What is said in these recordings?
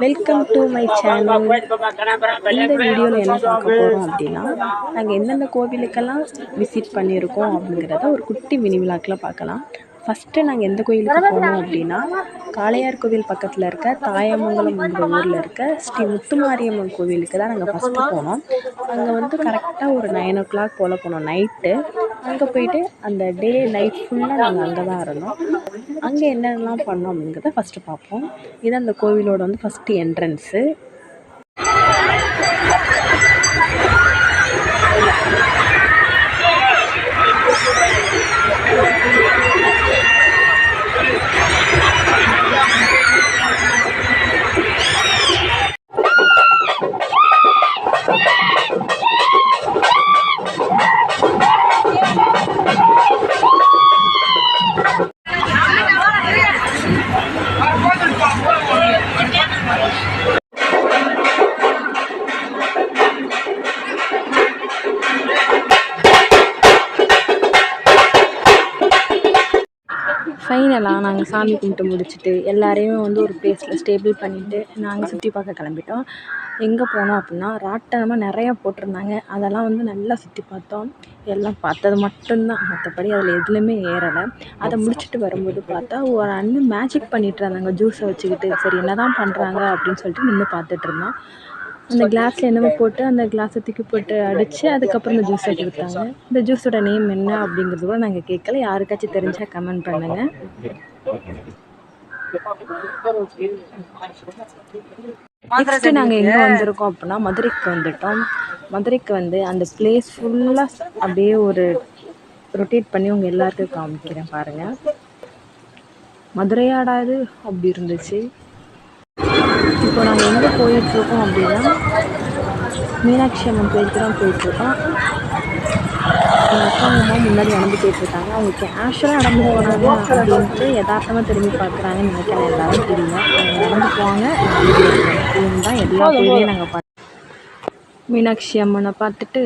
Welcome to my channel. இந்த வீடியோவில் என்ன பார்க்க போகிறோம் அப்படின்னா, நாங்கள் எந்தெந்த கோவிலுக்கெல்லாம் விசிட் பண்ணியிருக்கோம் அப்படிங்கிறத ஒரு குட்டி மினி விழாக்கில் பார்க்கலாம். ஃபஸ்ட்டு நாங்கள் எந்த கோயிலுக்கு போனோம் அப்படின்னா, காளையார் கோவில் பக்கத்தில் இருக்க தாயமங்கலம்ங்கிற ஊரில் இருக்க ஸ்ரீ முத்துமாரியம்மன் கோவிலுக்கு தான் நாங்கள் ஃபஸ்ட்டு போனோம். அங்கே வந்து கரெக்டாக ஒரு 9 o'clock போல் போனோம் நைட்டு. அங்கே போயிட்டு அந்த டே நைட் ஃபுல்லாக நாங்கள் அங்கே தான் இருந்தோம். அங்கே என்னென்னலாம் பண்ணோம் அப்படிங்கிறத ஃபஸ்ட்டு பார்ப்போம். இது அந்த கோவிலோட வந்து ஃபஸ்ட்டு என்ட்ரன்ஸு. ஃபைனலாக நாங்கள் சாமி கும்பிட்டு முடிச்சுட்டு எல்லாரையுமே வந்து ஒரு பிளேஸில் ஸ்டேபிள் பண்ணிவிட்டு நாங்கள் சுற்றி பார்க்க கிளம்பிட்டோம். எங்கே போனோம் அப்படின்னா, ராட்டனமாக நிறையா போட்டிருந்தாங்க. அதெல்லாம் வந்து நல்லா சுற்றி பார்த்தோம். எல்லாம் பார்த்தது மட்டும்தான், மற்றபடி அதில் எதுலேயுமே ஏறலை. அதை முடிச்சுட்டு வரும்போது பார்த்தா ஒரு அண்ணன் மேஜிக் பண்ணிகிட்டு இருந்தாங்க ஜூஸை வச்சுக்கிட்டு. சரி என்ன தான் பண்ணுறாங்க அப்படின்னு சொல்லிட்டு நின்று பார்த்துட்டு இருந்தோம். அந்த கிளாஸில் என்னமோ போட்டு அந்த கிளாஸை தூக்கி போட்டு அடித்து அதுக்கப்புறம் இந்த ஜூஸை கொடுத்தாங்க. இந்த ஜூஸோட நேம் என்ன அப்படிங்கிறது கூட நாங்கள் கேட்கல. யாருக்காச்சும் தெரிஞ்சால் கமெண்ட் பண்ணுங்கள். நெக்ஸ்ட்டு நாங்கள் எங்கே வந்திருக்கோம் அப்படின்னா, மதுரைக்கு வந்துட்டோம். மதுரைக்கு வந்து அந்த பிளேஸ் ஃபுல்லாக அப்படியே ஒரு ரொட்டேட் பண்ணி உங்கள் எல்லாருக்கும் காமிக்கிறேன் பாருங்கள். மதுரையாடாது அப்படி இருந்துச்சு. இப்போ நாங்கள் எங்கே போயிட்டுருக்கோம் அப்படின்னா, மீனாட்சி அம்மன் கோயிலுக்கு தான் போயிட்டுருக்கோம். எங்கள் அப்பா அம்மா முன்னாடி நடந்து போயிட்டுருக்காங்க. அவங்க கேஷுவலாக நடந்து போகிறாங்க அப்படின்ட்டு யதார்த்தமாக திரும்பி பார்க்குறாங்கன்னு நினைக்கிறேன். எல்லாரும் தெரியல. அவங்க நடந்து போவாங்க, இதுன்னு தான் எல்லா கோயிலையும் நாங்கள் பார்த்தோம். மீனாட்சி அம்மனை பார்த்துட்டு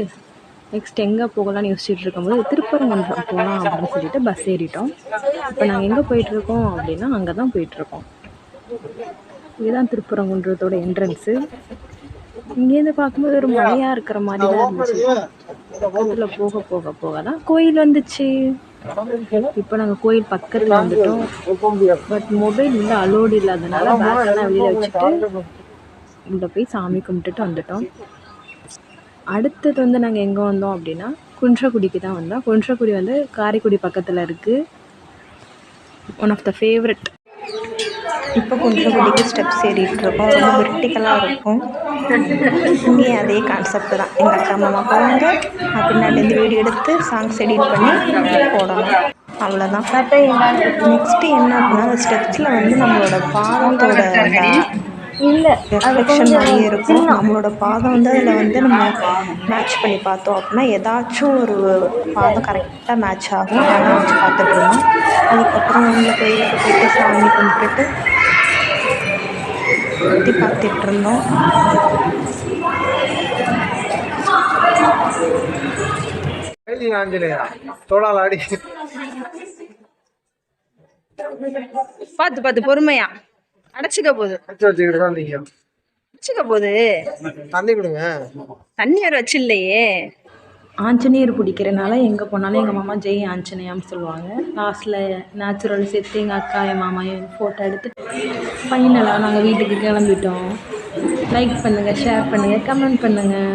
நெக்ஸ்ட் எங்கே போகலான்னு யோசிச்சுட்டு இருக்கும்போது திருப்பரங்குன்றம் போகலாம் அப்படின்னு சொல்லிட்டு பஸ் ஏறிட்டோம். இப்போ நாங்கள் எங்கே போயிட்டுருக்கோம் அப்படின்னா, அங்கே தான் போயிட்டுருக்கோம். இதுதான் திருப்பரங்குன்றத்தோட என்ட்ரன்ஸு. இங்கேருந்து பார்க்கும்போது ஒரு மலையாக இருக்கிற மாதிரி தான் இருந்துச்சு. பக்கத்தில் போக போக போக தான் கோயில் வந்துச்சு. இப்போ நாங்கள் கோயில் பக்கத்தில் வந்துட்டோம். பட் மொபைல் வந்து அலோடு இல்லாதனால பேக்கெல்லாம் வெளியில் வச்சுட்டு உள்ளே போய் சாமி கும்பிட்டுட்டு வந்துட்டோம். அடுத்தது வந்து நாங்கள் எங்கே வந்தோம் அப்படின்னா, குன்றக்குடிக்கு தான் வந்தோம். குன்றக்குடி வந்து காரைக்குடி பக்கத்தில் இருக்குது. One of the favourite. இப்போ குன்றக்குடிக்கு ஸ்டெப்ஸ் ஏறிட்டுருக்கோம். ரொம்ப வெர்டிக்கலாக இருக்கும். இங்கே அதே கான்செப்ட் தான். எங்கள் அக்கா மாமா போவாங்க, பின்னாடிலேருந்து வீடியோ எடுத்து சாங்ஸ் எடிட் பண்ணி போடணும், அவ்வளோதான். நெக்ஸ்ட்டு என்ன அப்படின்னா, அந்த ஸ்டெப்ஸில் வந்து நம்மளோட பாதத்தோட ரெஃப்ளெக்ஷன் மாதிரியே இருக்கும். நம்மளோட பாதம் வந்து அதில் வந்து நம்ம மேட்ச் பண்ணி பார்த்தோம் அப்படின்னா ஏதாச்சும் ஒரு பாதம் கரெக்டாக மேட்ச் ஆகும். அதெல்லாம் வச்சு பார்த்துட்டு இருந்தோம். அதுக்கப்புறம் உள்ள கோயிலுக்கு போய்ட்டு சாமி கும்பிட்டுட்டு சுற்றி பார்த்துட்டு இருந்தோம். பார்த்து பார்த்து பொறுமையா அடைச்சிக்க போகுது. தண்ணி வேறு வச்சு இல்லையே. ஆஞ்சநேயர் பிடிக்கிறனால எங்கே போனாலும் எங்கள் மாமா ஜெய் ஆஞ்சநேயான்னு சொல்லுவாங்க. லாஸ்ட்டில் நேச்சுரல் சேர்த்து எங்கள் அக்கா என் மாமா ஃபோட்டோ எடுத்து ஃபைனலாக நாங்கள் வீட்டுக்கு கிளம்பிட்டோம். லைக் பண்ணுங்கள், ஷேர் பண்ணுங்கள், கமெண்ட் பண்ணுங்கள்.